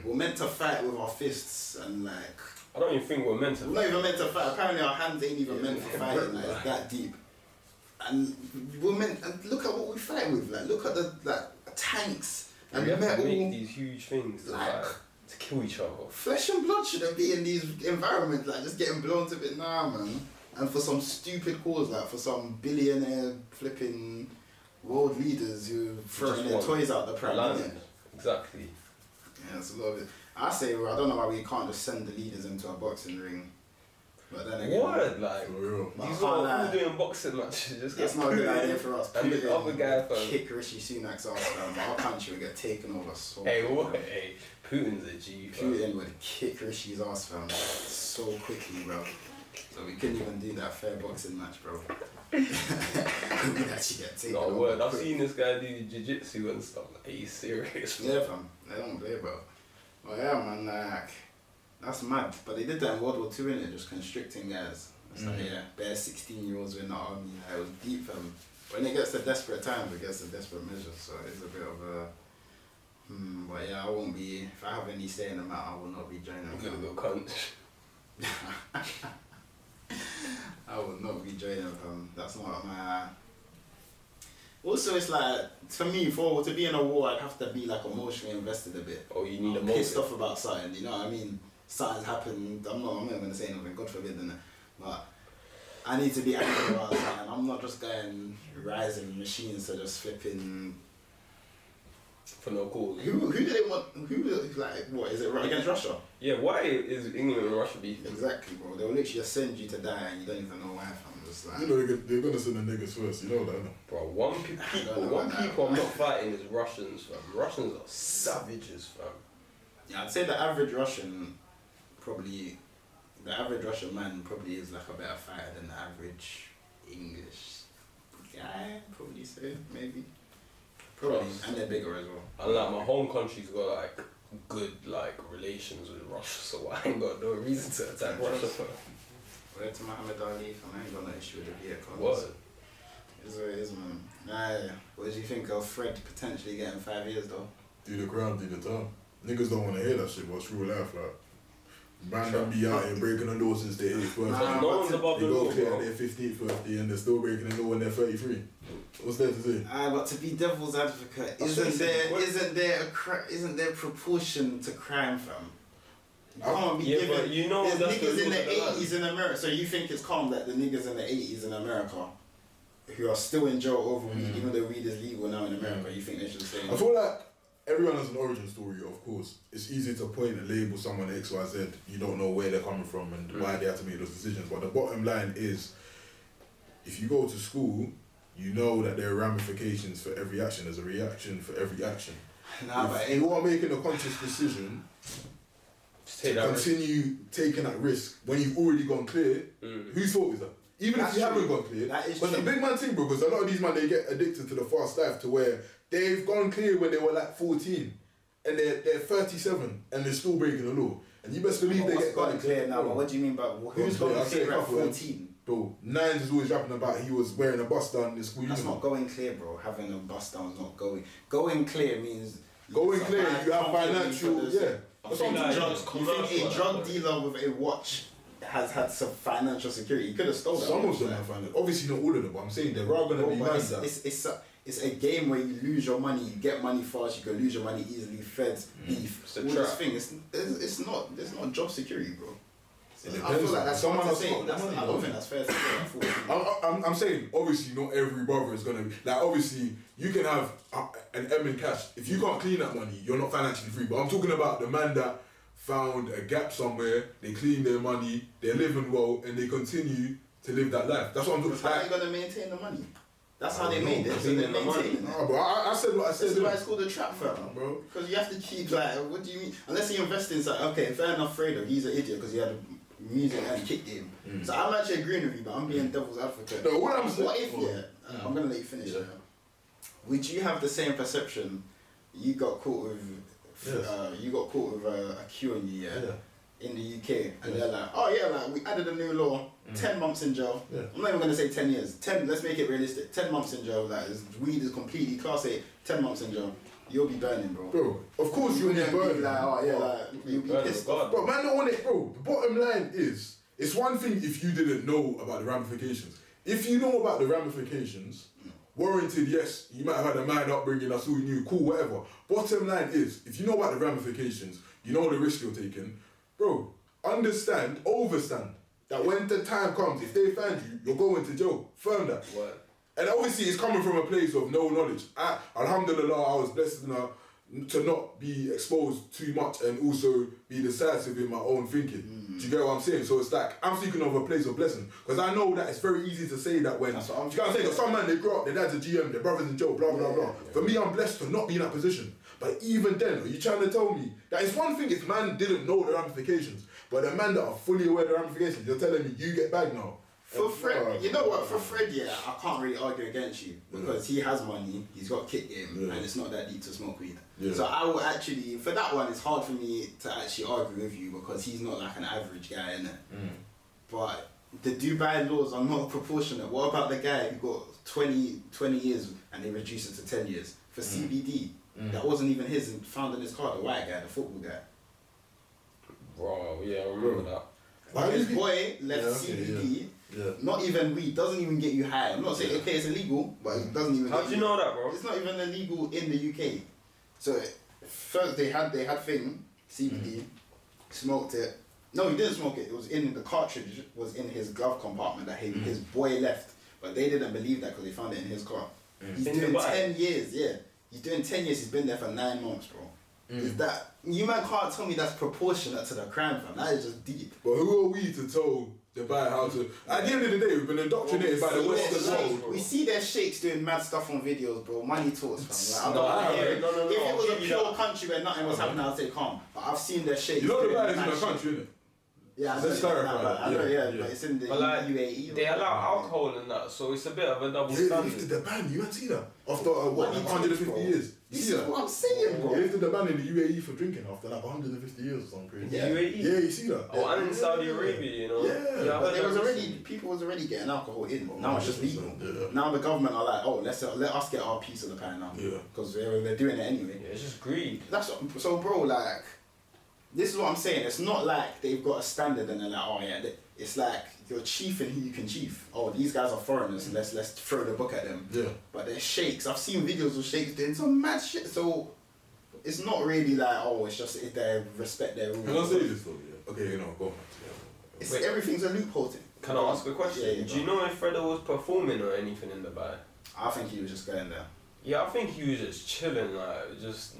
We're meant to fight with our fists and like. I don't even think we're meant to. We're not even meant to fight. Apparently, our hands ain't even meant for fighting. Like, it's that deep. And we're meant. And look at what we fight with. Like, look at the tanks and metal. Have to make these huge things to kill each other. Flesh and blood shouldn't be in these environments. Like, just getting blown to bits. Nah, man. And for some stupid cause, like for some billionaire flipping world leaders who throwing their toys out the pram. Exactly. Yeah, it's a lot of it. I say, well, I don't know why we can't just send the leaders into a boxing ring. But then again, what? Like, these are doing boxing matches. That's not a good idea for us. And the other guy, kick Rishi Sunak's ass, fam. Our country would get taken over so Hey, what? Hey, Putin's a G. Putin would kick Rishi's ass, fam, so quickly, bro. So we couldn't even do that fair boxing match, bro. We'd actually get taken over. Word. I've seen this guy do jiu-jitsu and stuff. Like, he's serious. Yeah, fam. They don't play, bro. Well, yeah, man, like, that's mad. But they did that in World War II, innit? Just constricting guys. It's like, yeah, bare 16-year-olds in the army. Like, it was deep, fam. When it gets to desperate times, it gets to desperate measures. So it's a bit of a... but yeah, I won't be... If I have any say in the matter, I will not be joining them. I'm gonna go cunt. I would not be joining them. That's not my... Also, it's like, for me, to be in a war, I'd have to be like emotionally invested a bit. Oh, you need I'm pissed off about something, you know what I mean? Something's happened, I'm not going to say anything, God forbid, but I need to be angry about something. I'm not just going rising machines to just flipping... For no cause. Who do they want, like, what, is it against Russia? Yeah, why is England and Russia beefing? Exactly, bro. They'll literally just send you to die and you don't even know why, fam. Like, you know they're gonna send the niggas first, you know that, no? Bro, one people I'm not fighting is Russians, fam. Russians are savages, fam. Yeah, I'd say the average Russian man probably is like a better fighter than the average English guy, probably say, maybe. Probably, and they're bigger as well. And like my home country's got like good like relations with Russia, so I ain't got no reason to attack Russia, fam. Word to Muhammad Ali, I ain't got no issue with the vehicle. What? It's what it is, man. What do you think of Fred potentially getting 5 years though? Do the crime, do the time. Niggas don't want to hear that shit, but it's real life, like. Man, don't be out here breaking the law since their 8th birthday. Nah, No one's above They the go law, clear bro. at their 15th birthday and they're still breaking the law when they're 33. What's there to say? But to be devil's advocate, That's what he isn't said. there proportion to crime, fam? You I- can't be Yeah, given. but you know There's that's niggas in the rules of land. 80s in America. So you think it's calm that the niggas in the 80s in America who are still in jail over weed, even though weed is legal now in America, you think they should stay in I feel like everyone has an origin story, of course. It's easy to point and label someone X, Y, Z. You don't know where they're coming from and why they have to make those decisions. But the bottom line is, if you go to school, you know that there are ramifications for every action. There's a reaction for every action. Nah, but If you are making a conscious decision Just to take that risk. continue taking that risk when you've already gone clear, whose fault is that? Even That's if you true. haven't gone clear. That is But the true. big man thing, bro, because a lot of these man, they get addicted to the fast life to where they've gone clear when they were like 14 and they're 37 and they're still breaking the law. And you best believe they what's get gone clear now? bro. But what do you mean by who's clear. gone I'll say clear a at couple, man. 14? Bro, Nines is always rapping about he was wearing a bust down in the school That's uniform. not going clear, bro. Having a bust down is not going. Going clear means Going it's a clear, bad you have company financial, for the- yeah. I That's think what I'm like saying. it's You think a commercial, drug like, dealer with a watch has had some financial security? He could have stolen that. Some of watch, them like. have financial. Obviously not all of them, but I'm saying there are gonna Bro, be but man that. it's a game where you lose your money, you get money fast, you can lose your money easily. Feds, beef, It's a all this trap. thing. It's not. There's not job security, bro. It I depends feel like on- that's someone hard has to say. got the That's, money, I though. don't think that's fair to say. Unfortunately. I'm saying obviously not every brother is gonna be like obviously you can have an M in cash. If you can't clean that money, you're not financially free. But I'm talking about the man that found a gap somewhere, they clean their money, they're living well, and they continue to live that life. That's what I'm talking How are about. they gonna maintain the money? That's how I they don't made know. it. So Maintain they the money. maintain it. Nah, bro, I said what I This said. is why it's called a trap firm, bro. Because you have to keep like, what do you mean? Unless you invest in something, okay, fair enough, Fredo, he's an idiot because he had a music and kick game. So I'm actually agreeing with you, but I'm being devil's advocate. No, what I'm What saying- if, I'm gonna let you finish. Yeah. Would you have the same perception? You got caught with, Yes. a Q on you, Yeah. in the UK, and Yes. they're like, oh yeah, like we added a new law, 10 months in jail. Yeah. I'm not even gonna say 10 years. 10. Let's make it realistic. 10 months in jail. Like weed is completely class A. 10 months in jail. You'll be burning, bro. Bro, of course you'll be wouldn't burning. like, oh yeah, Bro. like you'll be Burning pissed God. off. But man don't want it, bro. The bottom line is, it's one thing if you didn't know about the ramifications. If you know about the ramifications, warranted, yes, you might have had a mad upbringing, that's all you knew, cool, whatever. Bottom line is, if you know about the ramifications, you know the risk you're taking, bro, understand, overstand, that when the time comes, if they find you, you're going to jail. Firm that. What? And obviously it's coming from a place of no knowledge. Alhamdulillah, I was blessed enough to not be exposed too much and also be decisive in my own thinking. Do you get what I'm saying? So it's like, I'm speaking of a place of blessing. Because I know that it's very easy to say that when, That's what I'm do you get what I'm saying? 'Cause some man, they grow up, their dad's a GM, their brother's in jail, blah, blah, blah. For me, I'm blessed to not be in that position. But even then, are you trying to tell me that it's one thing if man didn't know the ramifications, but the man that are fully aware of the ramifications, you're telling me you get bagged now? For Fred, you know what? For Fred, yeah, I can't really argue against you because he has money, he's got kick game, and it's not that deep to smoke weed. Yeah. So I will actually, for that one, it's hard for me to actually argue with you because he's not like an average guy, innit? But the Dubai laws are not proportionate. What about the guy who got 20 years and they reduced it to 10 years for CBD? That wasn't even his, found in his car, the white guy, the football guy. Bro, yeah, I remember that. Why His did he- boy left Yeah, okay, CBD, Yeah. not even weed, doesn't even get you high. I'm not saying, okay, it's illegal, but it doesn't even How get do you know that, bro? It's not even illegal in the UK. So first they had thing CBD, smoked it. No, he didn't smoke it. It was in the cartridge. Was in his glove compartment that his boy left, but they didn't believe that because they found it in his car. He's In doing Dubai? 10 years. Yeah, he's doing 10 years. He's been there for 9 months, bro. Is that you man can't tell me that's proportionate to the crime, fam? That is just deep. But who are we to tell Dubai how to? At the end of the day, we've been indoctrinated by the See Western their world. sheikhs- we see their sheikhs doing mad stuff on videos, bro. Money talks, fam. Like, I No, don't wanna hear it. no, If it I'll was a give you pure that. country where nothing was happening, I'd say calm. But I've seen their sheikhs. You know doing Dubai is in mad a shit. country, innit? Yeah, I Let's know, clarify that. I know, Yeah, yeah, yeah. but it's in the But like, UAE. they allow alcohol in that, so it's a bit of a double They standard. lifted the ban. You haven't seen that after what, Money 150 talks, bro. years. You This see is that? what I'm saying, bro. They lifted the ban in the UAE for drinking after like 150 years or something crazy. Yeah. UAE? Yeah, you see that? Oh, and in Yeah. Saudi Arabia, you know? Yeah. I But heard there that was already recently. people was already getting alcohol in. Now it's just legal. Yeah. Now the government are like, oh, let us get our piece of the pie now. Yeah. Because they're doing it anyway. Yeah, it's just greed. That's what, so, bro. Like, this is what I'm saying. It's not like they've got a standard and they're like, oh yeah, it's like you're chiefing who you can chief. Oh, these guys are foreigners. Let's throw the book at them. Yeah. But they're sheikhs. I've seen videos of sheikhs doing some mad shit. So it's not really like, oh, it's just if they respect their rules. Can I say this though? Yeah. Okay, you know, go on. It's, everything's a loophole thing. Can I ask a question? Yeah, Do you know if Fredo was performing or anything in Dubai? I think he was just going there. Yeah, I think he was just chilling, like just.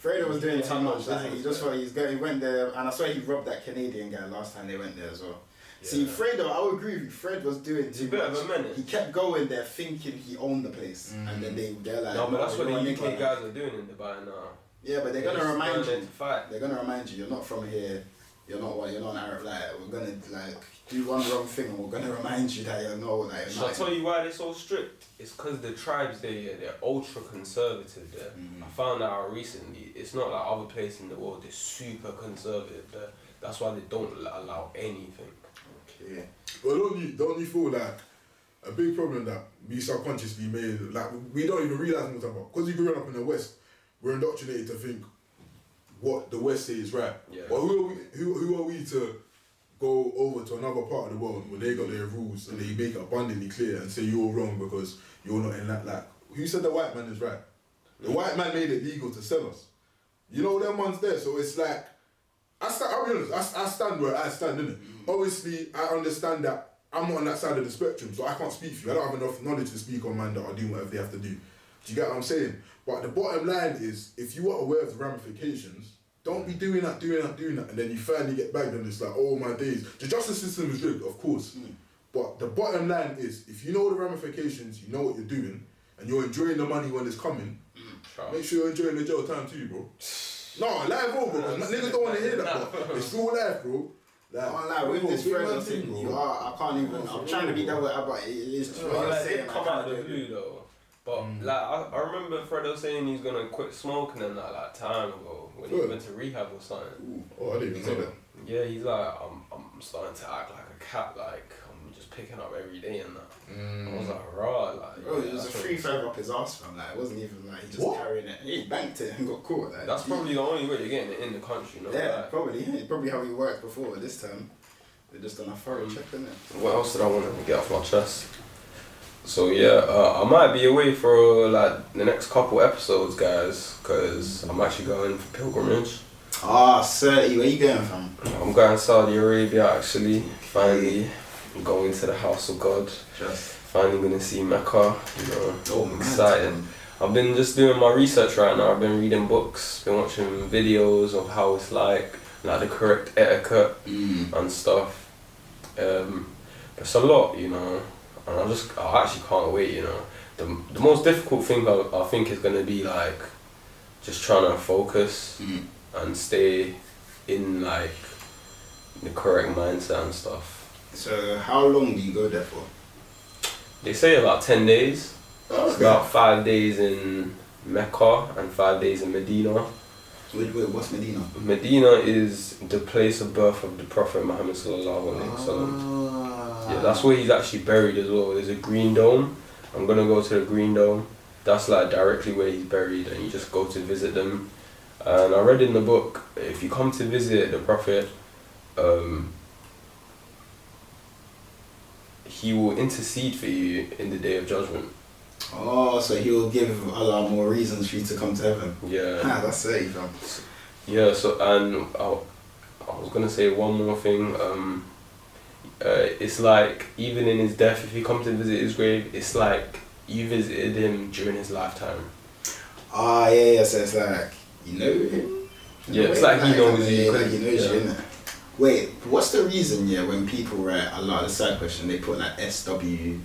Fredo was doing Yeah, too much. Like, business, he just thought he went there, and I swear he robbed that Canadian guy last time they went there as well. See, Fredo, I would agree with you. Fred was doing too He's a bit much. of a menace. He kept going there thinking he owned the place, and then they're like, No, but that's what the you're a UK nigger." guys are doing in Dubai now. Yeah, but they're They're gonna just remind going there you. to fight. They're gonna remind you. You're not from here. You're not an Arab. Like we're gonna like do one wrong thing, and we're gonna remind you that you're not like. Shall I tell you why they're so strict? It's because the tribes they're ultra conservative there. I found that out recently. It's not like other places in the world. They're super conservative there. That's why they don't allow anything. Yeah. But don't you feel like a big problem that we subconsciously made, like we don't even realise what we're talking about, because we grew up in the West, we're indoctrinated to think what the West say is right. Yeah. But who are we to go over to another part of the world where they got their rules and they make it abundantly clear and say you're wrong because you're not in that? Like, who said the white man is right? The white man made it legal to sell us. You know them ones there. So it's like I'll be honest. I stand where I stand, innit? Obviously, I understand that I'm not on that side of the spectrum, so I can't speak for you. I don't have enough knowledge to speak on man that are doing whatever they have to do. Do you get what I'm saying? But the bottom line is, if you are aware of the ramifications, don't be doing that, and then you finally get bagged and it's like, oh my days. The justice system is rigged, of course. But the bottom line is, if you know the ramifications, you know what you're doing, and you're enjoying the money when it's coming, make sure you're enjoying the jail time too, bro. No, live over, bro. Niggas don't want to hear that, bro. It's real life, bro. Like, I can't lie, with this Fredo thing, I can't even. I'm trying to be double, but it is true. Well, What you're like, saying, they come out of the blue though. But like I remember Fredo saying he's gonna quit smoking and that like time ago when he went to rehab or something. Oh, I didn't even know that. Yeah, he's like I'm starting to act like a cat, like I'm just picking up every day and that. I was like, raw, like. Bro, it was a free fire up his ass, fam. Like, it wasn't even like he just carrying it. He banked it and got caught. Like, That's probably the only way you're getting it in the country, you know? yeah, like, probably how he worked before. This time, they're just on a thorough check, innit? what else did I want to get off my chest? So yeah, I might be away for like the next couple episodes, guys, because I'm actually going for pilgrimage. Ah, 30. Where you going, fam? I'm going to Saudi Arabia actually. Finally, I'm going to the house of God. Just. Finally going to see Mecca. You know, Oh, I'm excited. I've been just doing my research right now. I've been reading books, been watching videos of how it's like the correct etiquette and stuff. It's a lot, you know, and I actually can't wait, you know. The most difficult thing I think is going to be like just trying to focus and stay in like the correct mindset and stuff. So, how long do you go there for? They say about 10 days. Oh, It's about 5 days in Mecca and 5 days in Medina. Wait, what's Medina? Medina is the place of birth of the Prophet Muhammad sallallahu alaihi wasallam. Yeah, that's where he's actually buried as well. There's a green dome. I'm gonna go to the green dome. That's like directly where he's buried, and you just go to visit them. And I read in the book, if you come to visit the Prophet, he will intercede for you in the day of judgment. Oh, so he will give Allah more reasons for you to come to heaven. Yeah. That's it, fam. Yeah. So, and I was gonna say one more thing. It's like even in his death, if you come to visit his grave, it's like you visited him during his lifetime. Ah, yeah. So it's like you know him. Yeah, it's like he knows you. Like he knows you, innit? Wait, what's the reason? Yeah, when people write Allah, the side question, they put like SW.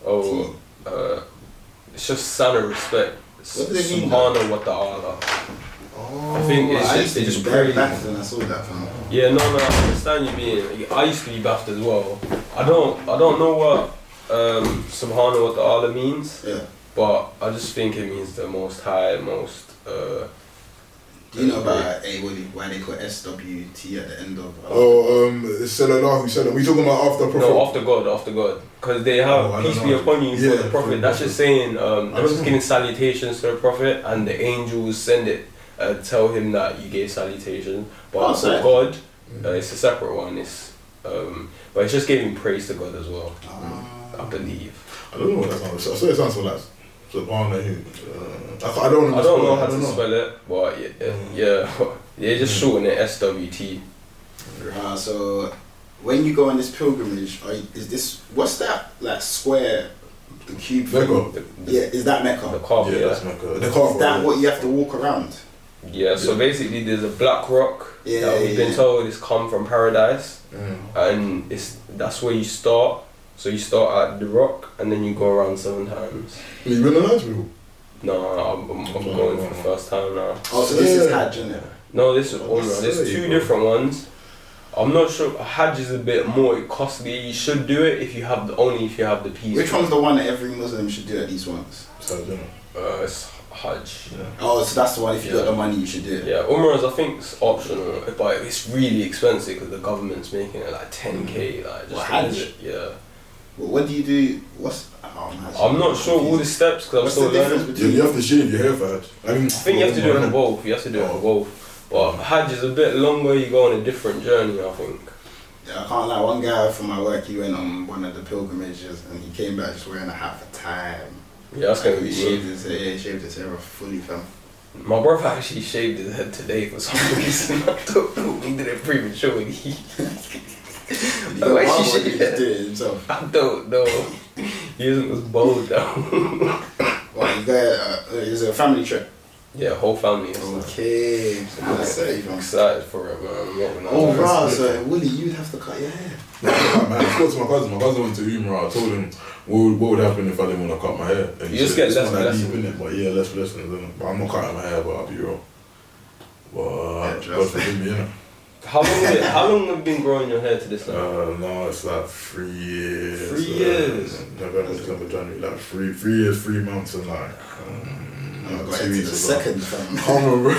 Oh, it's just sign of respect. What do they mean? Subhanahu wa ta'ala. Oh, I think it's just, they just pray. back when I saw that, fam. Yeah, no, I understand you being. I used to be baffed as well. I don't know what Subhanahu wa ta'ala means. Yeah. But I just think it means the most high, most. Do you know about why they put SWT at the end of? Sallallahu Sallam. We talking about after Prophet? No, after God. Because they have peace be upon you for the Prophet. That's just saying, that's just giving salutations to the Prophet, and the angels send it tell him that you gave salutation. But Oh, for sorry. God, it's a separate one. But it's just giving praise to God as well. I believe. I don't know what that sounds like. I swear it sounds like Subhana who. I don't know. I don't know how to spell it, but yeah, just shorten it SWT. So when you go on this pilgrimage, what's that like square, the cube thing? Mecca. Yeah, is that Mecca? The Kaaba, yeah. That's Mecca. The Kaaba. Is that what you have to walk around? Yeah, so basically there's a black rock Yeah, that we've been told is come from paradise, and that's where you start. So you start at the rock and then you go around 7 times. You been to Nice people? No, I'm going for the first time now. Oh, so this is Hajj, isn't it? No, this is Umrah. There's 2 different ones. I'm not sure. Hajj is a bit more costly. You should do it if you have the peace. Which one's the one that every Muslim should do at least once? It's Hajj. Yeah. Oh, so that's the one. If you got the money, you should do it. Yeah, Umrah I think is optional, but it's really expensive because the government's making it like 10k. Like just Hajj? Yeah. But what do you do? I'm not sure all the steps because I'm What's still the difference learning. between? You have to shave your hair for Hajj. I think you have to do it for both. You have to do it for both. But Hajj is a bit longer. You go on a different journey, I think. Yeah, I can't lie. One guy from my work, he went on one of the pilgrimages and he came back just wearing a hat for time. Yeah, that's gonna be he good. shaved his hair. He shaved his hair off fully, fam. My brother actually shaved his head today for some reason. I don't know. He did it prematurely. He Oh, got actually, wild shit, when he yeah. just did it himself. I don't know. He was bold though. Well, you got it was a family trip. Yeah, whole family. Is Okay. I'm excited for it, man. Oh, bro, so Willie, you'd have to cut your hair. I spoke to my cousin. My cousin went to Umrah. I told him what would happen if I didn't want to cut my hair. And he You just said, get "It's less not that blessings." deep, innit?" But yeah, less blessings. Innit? But I'm not cutting my hair, but I'll be real. But God forgive me, innit? How long have you been growing your hair to this now? No, it's like 3 years. 3 years? November, December, January. Like 3 years, 3 months, and like. I got 2 into weeks the ago. second, fam. I can't remember.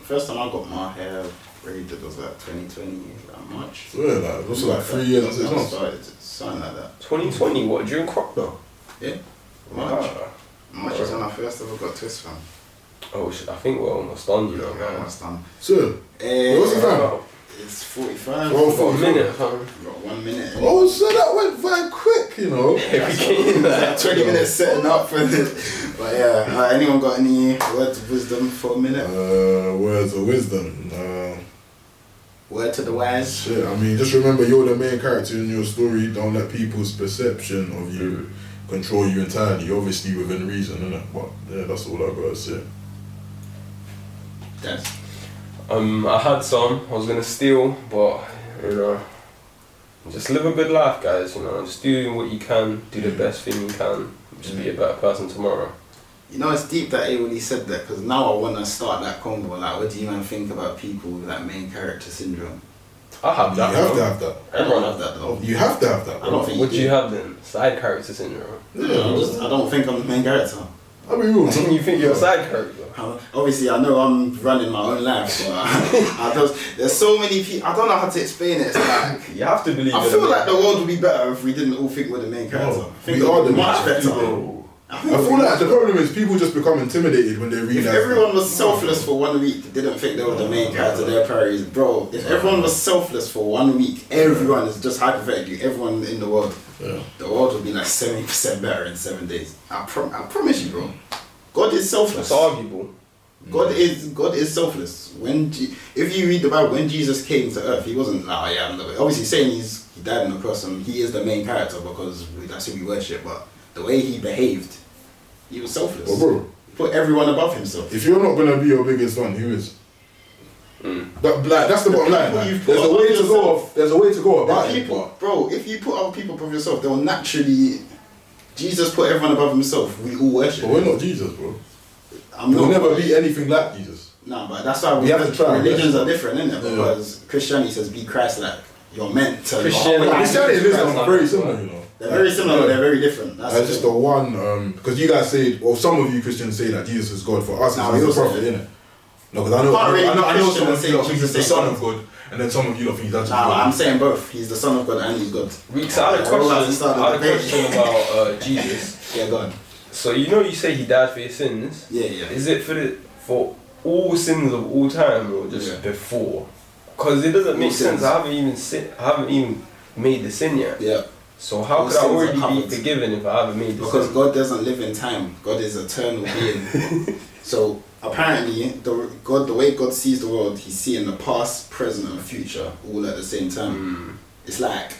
First time I got my hair braided was like 2020, like March. Yeah, like, it was like 3 years and 6 months. Something like that. 2020, what, during crop though? March. March is when I first ever got twist, fam. Oh shit, I think we're almost done, you know, Yeah, man. almost done. So, what's the time? It's 45. Oh, For a minute, fam. We got 1 minute. Oh, so that went very quick, you know. Like 20 minutes setting up for this. But yeah, anyone got any words of wisdom for a minute? Words of wisdom. Word to the wise. Shit, I mean, just remember you're the main character in your story. Don't let people's perception of you control you entirely. Obviously within reason, innit? But yeah, that's all I gotta say. Yes. I had some. I was gonna steal, but you know, just live a good life, guys. You know, just do what you can, do the best thing you can. Just be a better person tomorrow. You know, it's deep that Awooly said that because now I want to start that combo. Like, what do you man think about people with that main character syndrome? I have that. You have to bro. have that. Everyone has that though. You have to have that. I don't think What do you have then? Side character syndrome. I don't think I'm the main character. I mean, real. You think you're a side character? Obviously, I know I'm running my own life, but there's so many people. I don't know how to explain it. It's like You have to believe. I in feel it. like the world would be better if we didn't all think we're the main character. No, I think we are the much main better. Bro. I feel like the problem is people just become intimidated when they If realize. everyone was selfless for 1 week, they didn't think they were the main character, their priorities. Bro, if everyone was selfless for 1 week, everyone is just hypothetically, everyone in the world, the world would be like 70% better in 7 days. I promise you, bro. God is selfless. It's arguable. God is selfless. If you read the Bible, when Jesus came to earth, he wasn't like, oh yeah, I'm the way. Obviously saying he died on the cross and he is the main character because that's who we worship, but the way he behaved, he was selfless. Well, bro, He put everyone above himself. if you're not gonna be your biggest fan, who is? But like, that's the bottom line. people Like, you've put there's a above way to go. yourself. There's a way to go about it. People, bro, if you put other people above yourself, they'll naturally. Jesus put everyone above himself. We all worship. But we're not Jesus, bro. I'm We'll not. never be anything like Jesus. No, but that's why We have to try our religions best. are different, isn't it? Yeah. Because Christianity says be Christ-like. You're meant to. Christianity- Christianity and Islam are very similar, you know. They're very similar, but they're very different. That's Just the one, because you guys say, or some of you Christians say that Jesus is God. For us, No, he's we the also prophet, say- innit? No, because I know Can't really be some Christian of and say you don't think Jesus he's the is son God. of God, and then some of you don't think he's actually Nah, God. I'm saying both. He's the son of God and he's God. Weeks. I had a We're all about to question. start I had a the debate. question about Jesus. Yeah, go on. So you say he died for your sins. Yeah. Is it for all sins of all time or just before? Because it doesn't make sense. I haven't even made the sin yet. Yeah. So how could I already be forgiven if I haven't made the sin? Because God doesn't live in time. God is eternal being. So apparently, the way God sees the world, He's seeing the past, present, and future all at the same time. It's like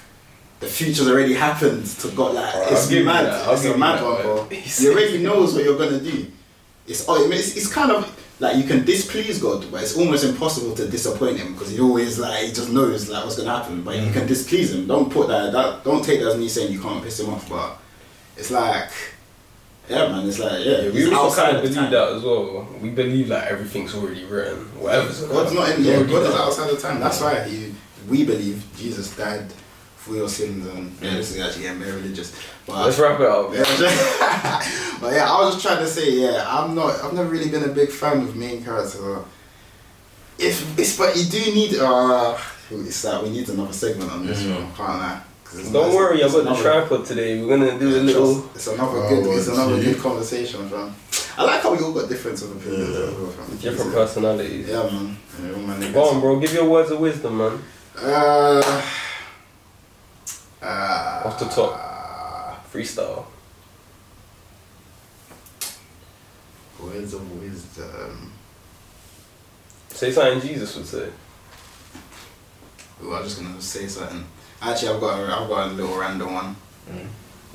the future's already happened to God. Like it's mad. It's a mad one, bro. He already knows what you're gonna do. It's kind of like you can displease God, but it's almost impossible to disappoint Him because He always he just knows what's gonna happen. But you can displease Him. Don't put that. Don't take that as me saying you can't piss Him off. But it's like, yeah, man. It's like we also kind of believe that as well. We believe everything's already written. Whatever's God's not in. Yeah, God is outside of time. That's why we believe Jesus died for your sins, and this is actually getting very religious. But let's wrap it up. But yeah, I was just trying to say, I've never really been a big fan of main characters. But you do need it's like we need another segment on this one, can't I? Don't worry, I've got the tripod today. We're gonna do a little. It's another good conversation, fam. I like how we all got different opinions. Different personalities. Yeah, man. Go on, bro. Give your words of wisdom, man. Off the top. Freestyle. Words of wisdom. Say something Jesus would say. Ooh, I'm just gonna say something. Actually, I've got a little random one.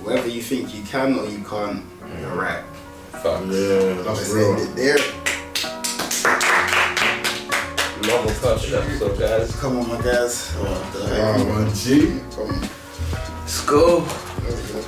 Whether you think you can or you can't, you're right. Fuck. Yeah, that's real. There. Normal perfect episode, guys. Come on, my guys. G. Come on. Let's go. Let's go.